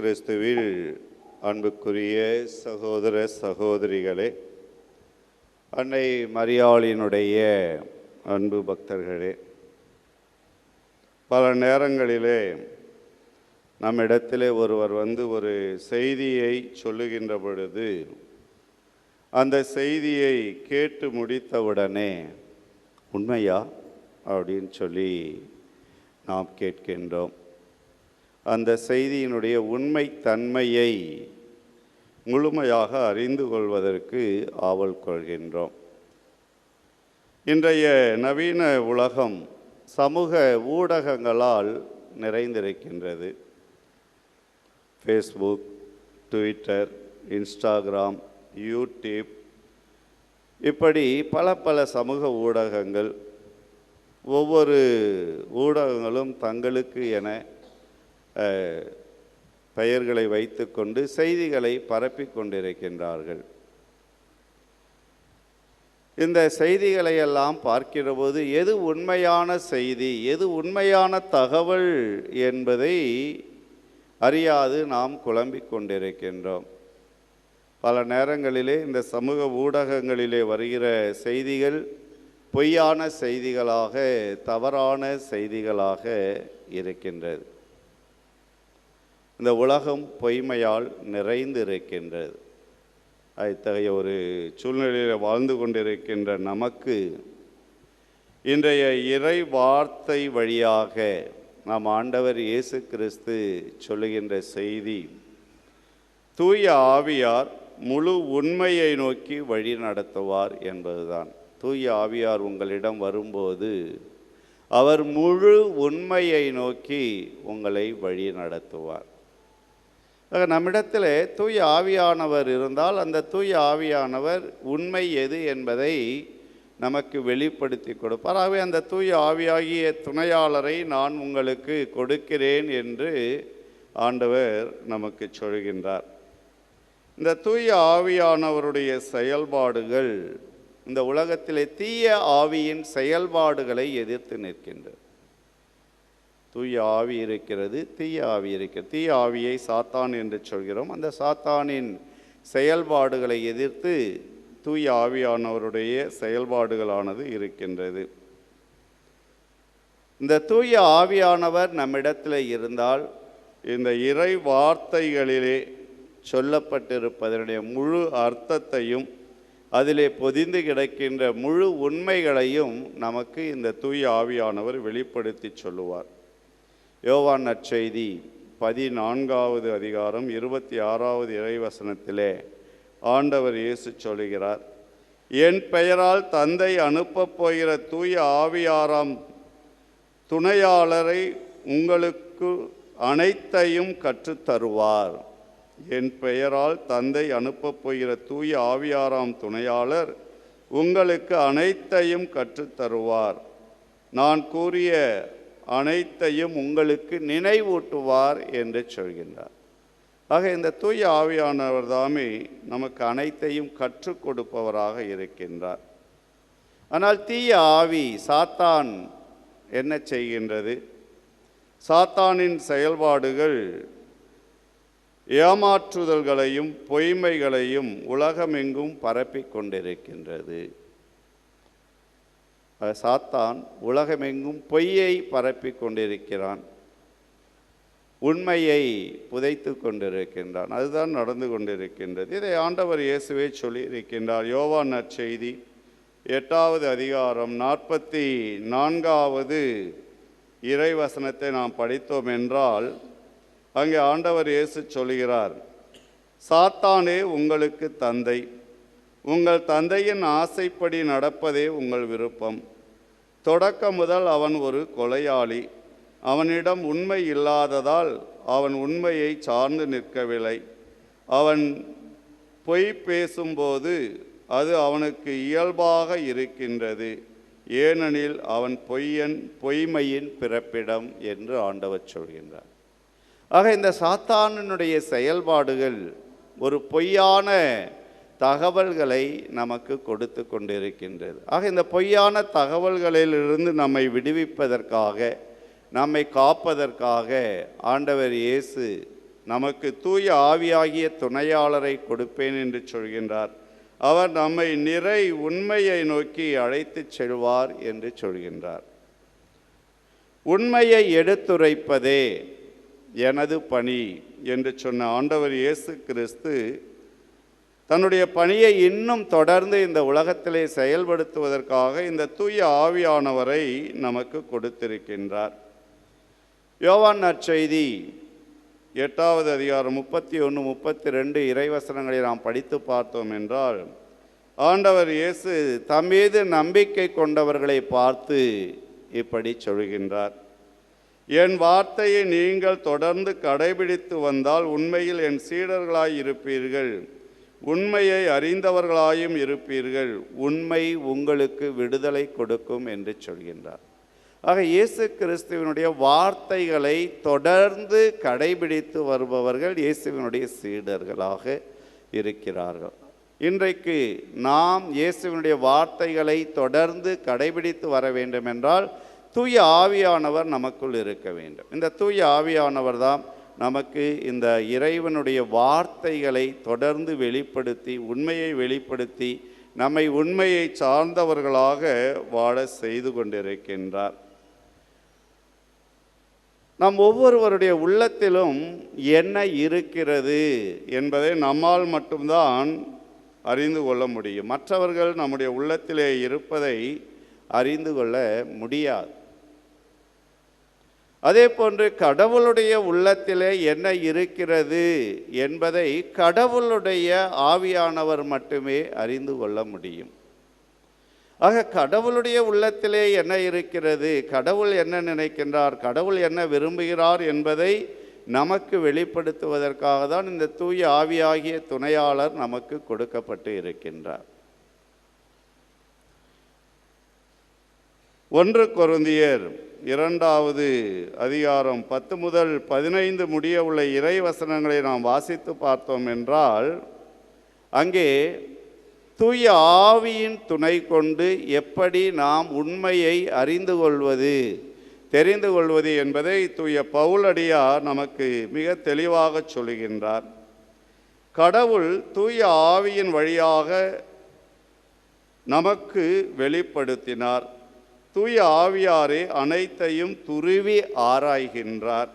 கிறிஸ்துவில் அன்புக்குரிய சகோதர சகோதரிகளே, அன்னை மரியாளினுடைய அன்பு பக்தர்களே, பல நேரங்களிலே நம்மிடத்திலே ஒருவர் ஒரு செய்தியை சொல்லுகின்ற பொழுது அந்த செய்தியை கேட்டு முடித்தவுடனே உண்மையா அப்படின்னு சொல்லி நாம் கேட்கின்றோம். அந்த செய்தியினுடைய உண்மை தன்மையை முழுமையாக அறிந்து கொள்வதற்கு ஆவல் கொள்கின்றோம். இன்றைய நவீன உலகம் சமூக ஊடகங்களால் நிறைந்திருக்கின்றது. ஃபேஸ்புக், ட்விட்டர், இன்ஸ்டாகிராம், யூடியூப், இப்படி பல சமூக ஊடகங்கள். ஒவ்வொரு ஊடகங்களும் தங்களுக்கு என பெயர்களை வைத்துக்கொண்டு செய்திகளை பரப்பி கொண்டிருக்கின்றார்கள். இந்த செய்திகளை எல்லாம் பார்க்கிற போது எது உண்மையான செய்தி, எது உண்மையான தகவல் என்பதை அறியாது நாம் குழம்பிக் கொண்டிருக்கின்றோம். பல நேரங்களிலே இந்த சமூக ஊடகங்களிலே வருகிற செய்திகள் பொய்யான செய்திகளாக, தவறான செய்திகளாக இருக்கின்றது. இந்த உலகம் பொய்மையால் நிறைந்து இருக்கின்றது. இத்தகைய ஒரு சூழ்நிலையில் வாழ்ந்து கொண்டிருக்கின்ற நமக்கு இன்றைய இறை வார்த்தை வழியாக நாம் ஆண்டவர் இயேசு கிறிஸ்து சொல்லுகின்ற செய்தி, தூய ஆவியார் முழு உண்மையை நோக்கி வழி நடத்துவார் என்பதுதான். தூய ஆவியார் உங்களிடம் வரும்போது அவர் முழு உண்மையை நோக்கி உங்களை வழி நடத்துவார். நம்மிடத்தில் தூய ஆவியானவர் இருந்தால் அந்த தூய ஆவியானவர் உண்மை எது என்பதை நமக்கு வெளிப்படுத்தி கொடுப்பார். ஆகவே அந்த தூய ஆவியாகிய துணையாளரை நான் உங்களுக்கு கொடுக்கிறேன் என்று ஆண்டவர் நமக்கு சொல்கின்றார். இந்த தூய ஆவியானவருடைய செயல்பாடுகள் இந்த உலகத்திலே தீய ஆவியின் செயல்பாடுகளை எதிர்த்து நிற்கின்றது. தூய ஆவி இருக்கிறது, தீய ஆவி இருக்கிறது. தீய ஆவியை சாத்தான் என்று சொல்கிறோம். அந்த சாத்தானின் செயல்பாடுகளை எதிர்த்து தூய ஆவியானவருடைய செயல்பாடுகளானது இருக்கின்றது. இந்த தூய ஆவியானவர் நம்மிடத்தில் இருந்தால் இந்த இறை வார்த்தைகளிலே சொல்லப்பட்டிருப்பதனுடைய முழு அர்த்தத்தையும் அதிலே பொதிந்து கிடக்கின்ற முழு உண்மைகளையும் நமக்கு இந்த தூய ஆவியானவர் வெளிப்படுத்தி சொல்லுவார். யோவான் நற்செய்தி 14வது அதிகாரம் 26வது இறைவசனத்திலே ஆண்டவர் இயேசு சொல்கிறார், என் பெயரால் தந்தை அனுப்பப் போகிற தூய ஆவியாராம் துணையாளரை உங்களுக்கு அனைத்தையும் கற்றுத்தருவார். என் பெயரால் தந்தை அனுப்பப் போகிற தூய ஆவியாராம் துணையாளர் உங்களுக்கு அனைத்தையும் கற்றுத்தருவார். நான் கூறிய அனைத்தையும் உங்களுக்கு நினைவூட்டுவார் என்று சொல்கின்றார். ஆக இந்த தூய ஆவியானவர் தாமே நமக்கு அனைத்தையும் கற்றுக் கொடுப்பவராக இருக்கின்றார். ஆனால் தீய ஆவி சாத்தான் என்ன செய்கின்றது? சாத்தானின் செயல்பாடுகள் ஏமாற்றுதல்களையும் பொய்மைகளையும் உலகமெங்கும் பரப்பி கொண்டிருக்கின்றது. சாத்தான் உலகமெங்கும் பொய்யை பரப்பி கொண்டிருக்கிறான், உண்மையை புதைத்து கொண்டிருக்கின்றான். அதுதான் நடந்து கொண்டிருக்கின்றது. இதை ஆண்டவர் இயேசுவே சொல்லி இருக்கின்றார். யோவான் நற்செய்தி 8வது அதிகாரம் 44வது இறைவசனத்தை நாம் படித்தோம் என்றால் அங்கே ஆண்டவர் இயேசு சொல்கிறார், சாத்தானே உங்களுக்கு தந்தை, உங்கள் தந்தையின் ஆசைப்படி நடப்பதே உங்கள் விருப்பம். தொடக்கம் முதல் அவன் ஒரு கொலையாளி. அவனிடம் உண்மை இல்லாததால் அவன் உண்மையை சார்ந்து நிற்கவில்லை. அவன் பொய் பேசும்போது அது அவனுக்கு இயல்பாக இருக்கின்றது, ஏனெனில் அவன் பொய்மையின் பிறப்பிடம் என்று ஆண்டவர் சொல்கின்றார். ஆக இந்த சாத்தானினுடைய செயல்பாடுகள் ஒரு பொய்யான தகவல்களை நமக்கு கொடுத்து கொண்டிருக்கின்றது. ஆக இந்த பொய்யான தகவல்களிலிருந்து நம்மை விடுவிப்பதற்காக, நம்மை காப்பதற்காக ஆண்டவர் இயேசு நமக்கு தூய ஆவியாகிய துணையாளரை கொடுப்பேன் என்று சொல்கின்றார். அவர் நம்மை நிறை உண்மையை நோக்கி அழைத்துச் செல்வார் என்று சொல்கின்றார். உண்மையை எடுத்துரைப்பதே எனது பணி என்று சொன்ன ஆண்டவர் இயேசு கிறிஸ்து தன்னுடைய பணியை இன்னும் தொடர்ந்து இந்த உலகத்திலே செயல்படுத்துவதற்காக இந்த தூய ஆவியானவரை நமக்கு கொடுத்திருக்கின்றார். யோவான் நற்செய்தி 8வது அதிகாரம் 31, 32 இறைவசனங்களை நாம் படித்து பார்த்தோம் என்றால், ஆண்டவர் இயேசு தம் மீது நம்பிக்கை கொண்டவர்களை பார்த்து இப்படி சொல்கின்றார். என் வார்த்தையை நீங்கள் தொடர்ந்து கடைபிடித்து வந்தால் உண்மையில் என் சீடர்களாய் இருப்பீர்கள், உண்மையை அறிந்தவர்களாயும் இருப்பீர்கள், உண்மை உங்களுக்கு விடுதலை கொடுக்கும் என்று சொல்கின்றார். ஆக இயேசு கிறிஸ்துவினுடைய வார்த்தைகளை தொடர்ந்து கடைபிடித்து வருபவர்கள் இயேசுவினுடைய சீடர்களாக இருக்கிறார்கள். இன்றைக்கு நாம் இயேசுவினுடைய வார்த்தைகளை தொடர்ந்து கடைபிடித்து வர வேண்டும் என்றால் தூய ஆவியானவர் நமக்குள் இருக்க வேண்டும். இந்த தூய ஆவியானவர் தான் நமக்கு இந்த இறைவனுடைய வார்த்தைகளை தொடர்ந்து வெளிப்படுத்தி, உண்மையை வெளிப்படுத்தி, நம்மை உண்மையை சார்ந்தவர்களாக வாழ செய்து கொண்டிருக்கின்றார். நம் ஒவ்வொருவருடைய உள்ளத்திலும் என்ன இருக்கிறது என்பதை நம்மால் மட்டும்தான் அறிந்து கொள்ள முடியும். மற்றவர்கள் நம்முடைய உள்ளத்திலே இருப்பதை அறிந்து கொள்ள முடியாது. அதே போன்று கடவுளுடைய உள்ளத்திலே என்ன இருக்கிறது என்பதை கடவுளுடைய ஆவியானவர் மட்டுமே அறிந்து கொள்ள முடியும். ஆக கடவுளுடைய உள்ளத்திலே என்ன இருக்கிறது, கடவுள் என்ன நினைக்கின்றார், கடவுள் என்ன விரும்புகிறார் என்பதை நமக்கு வெளிப்படுத்துவதற்காக தான் இந்த தூய ஆவியாகிய துணையாளர் நமக்கு கொடுக்கப்பட்டு இருக்கின்றார். 1 கொரிந்தியர் 2வது அதிகாரம் 10 முதல் 15 முடிய உள்ள இறைவசனங்களை நாம் வாசித்து பார்த்தோம் என்றால், அங்கே தூய ஆவியின் துணை கொண்டு எப்படி நாம் உண்மையை அறிந்து கொள்வது, தெரிந்து கொள்வது என்பதை தூய பவுலடியார் நமக்கு மிக தெளிவாக சொல்லுகின்றார். கடவுள் தூய ஆவியின் வழியாக நமக்கு வெளிப்படுத்தினார். தூய ஆவியாரே அனைத்தையும் துருவி ஆராய்கின்றார்.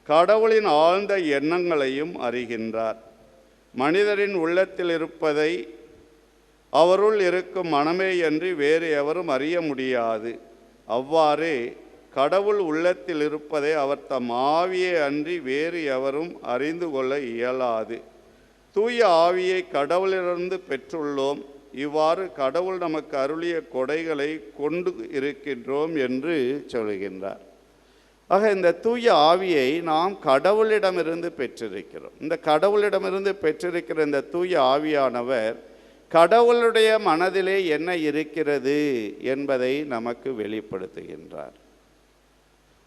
கடவுளின் ஆழ்ந்த எண்ணங்களையும் அறிகின்றார். மனிதரின் உள்ளத்தில் இருப்பதை அவருள் இருக்கும் மனமே அன்றி வேறு எவரும் அறிய முடியாது. அவ்வாறே கடவுள் உள்ளத்தில் இருப்பதை அவர் தம் ஆவியே அன்றி வேறு எவரும் அறிந்து கொள்ள இயலாது. தூய ஆவியை கடவுளிலிருந்து பெற்றுள்ளோம். இவ்வாறு கடவுள் நமக்கு அருளிய கொடைகளை கொண்டு இருக்கின்றோம் என்று சொல்கின்றார். ஆக இந்த தூய ஆவியை நாம் கடவுளிடமிருந்து பெற்றிருக்கிறோம். இந்த கடவுளிடமிருந்து பெற்றிருக்கிற இந்த தூய ஆவியானவர் கடவுளுடைய மனதிலே என்ன இருக்கிறது என்பதை நமக்கு வெளிப்படுத்துகின்றார்.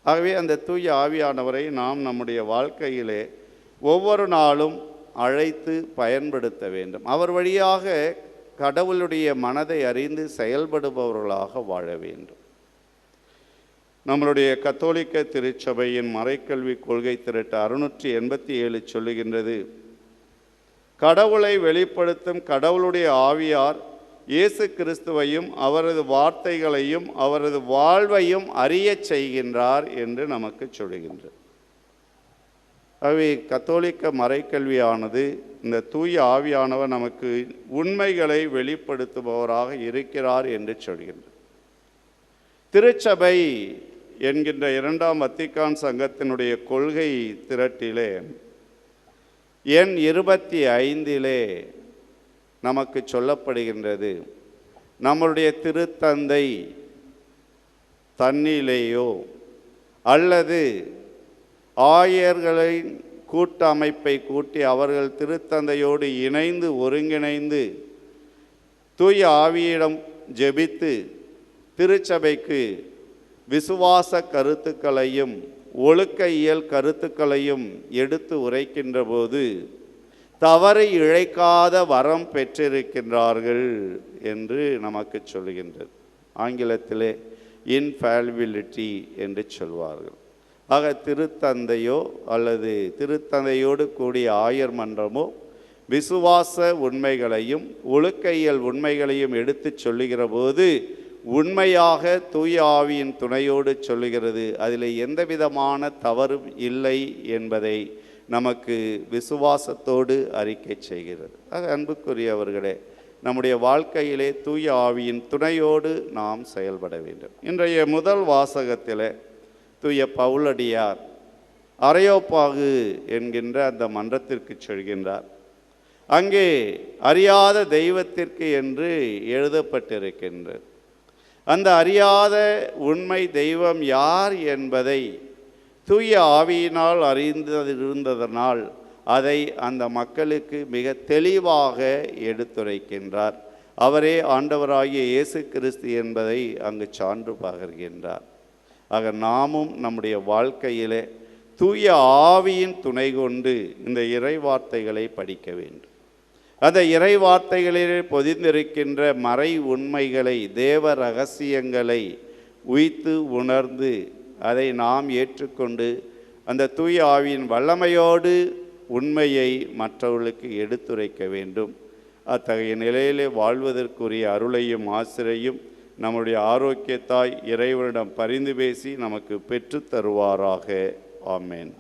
ஆகவே அந்த தூய ஆவியானவரை நாம் நம்முடைய வாழ்க்கையிலே ஒவ்வொரு நாளும் அழைத்து பயன்படுத்த வேண்டும். அவர் வழியாக கடவுளுடைய மனதை அறிந்து செயல்படுபவர்களாக வாழ வேண்டும். நம்மளுடைய கத்தோலிக்க திருச்சபையின் மறைக்கல்வி கொள்கை திரட்டு 687 சொல்லுகின்றது, கடவுளை வெளிப்படுத்தும் கடவுளுடைய ஆவியார் இயேசு கிறிஸ்துவையும் அவரது வார்த்தைகளையும் அவரது வாழ்வையும் அறிய செய்கின்றார் என்று நமக்கு சொல்கின்றது. ஆகவே கத்தோலிக்க மறைக்கல்வியானது இந்த தூய ஆவியானவர் நமக்கு உண்மைகளை வெளிப்படுத்துபவராக இருக்கிறார் என்று சொல்கின்றது. திருச்சபை என்கின்ற 2ஆம் வத்திக்கான் சங்கத்தினுடைய கொள்கை திரட்டிலே எண் 25 நமக்கு சொல்லப்படுகின்றது, நம்முடைய திருத்தந்தை தன்னிலேயோ அல்லது ஆயர்களின் கூட்டமைப்பை கூட்டி அவர்கள் திருத்தந்தையோடு இணைந்து ஒருங்கிணைந்து தூய ஆவியிடம் ஜெபித்து திருச்சபைக்கு விசுவாச கருத்துக்களையும் ஒழுக்க இயல் கருத்துக்களையும் எடுத்து உரைக்கின்ற போது தவறு இழைக்காத வரம் பெற்றிருக்கின்றார்கள் என்று நமக்கு சொல்கின்றது. ஆங்கிலத்திலே இன்ஃபால்பிலிட்டி என்று சொல்வார்கள். ஆக திருத்தந்தையோ அல்லது திருத்தந்தையோடு கூடிய ஆயர் மன்றமோ விசுவாச உண்மைகளையும் ஒழுக்கையியல் உண்மைகளையும் எடுத்துச் சொல்லுகிற போது உண்மையாக தூய ஆவியின் துணையோடு சொல்லுகிறது. அதில் எந்த விதமான தவறும் இல்லை என்பதை நமக்கு விசுவாசத்தோடு அறிக்கை செய்கிறது. ஆக அன்புக்குரியவர்களே, நம்முடைய வாழ்க்கையிலே தூய ஆவியின் துணையோடு நாம் செயல்பட வேண்டும். இன்றைய முதல் வாசகத்தில் தூய பவுலடியார் அரையோப்பாகு என்கின்ற அந்த மன்றத்திற்கு செல்கின்றார். அங்கே அறியாத தெய்வத்திற்கு என்று எழுதப்பட்டிருக்கின்றது. அந்த அறியாத உண்மை தெய்வம் யார் என்பதை தூய ஆவியினால் அறிந்திருந்ததனால் அதை அந்த மக்களுக்கு மிக தெளிவாக எடுத்துரைக்கின்றார். அவரே ஆண்டவராகிய இயேசு கிறிஸ்து என்பதை அங்கு சான்று பகர்கின்றார். ஆக நாமும் நம்முடைய வாழ்க்கையிலே தூய ஆவியின் துணை கொண்டு இந்த இறை வார்த்தைகளை படிக்க வேண்டும். அந்த இறை வார்த்தைகளிலே பொதிந்திருக்கின்ற மறை உண்மைகளை, தேவ ரகசியங்களை உய்த்து உணர்ந்து அதை நாம் ஏற்றுக்கொண்டு அந்த தூய ஆவியின் வல்லமையோடு உண்மையை மற்றவர்களுக்கு எடுத்துரைக்க வேண்டும். அத்தகைய நிலையிலே வாழ்வதற்குரிய அருளையும் ஆசிரையும் நம்முடைய ஆரோக்கியத்தாய் இறைவனிடம் பரிந்து பேசி நமக்கு பெற்று தருவாராக. ஆமேன்.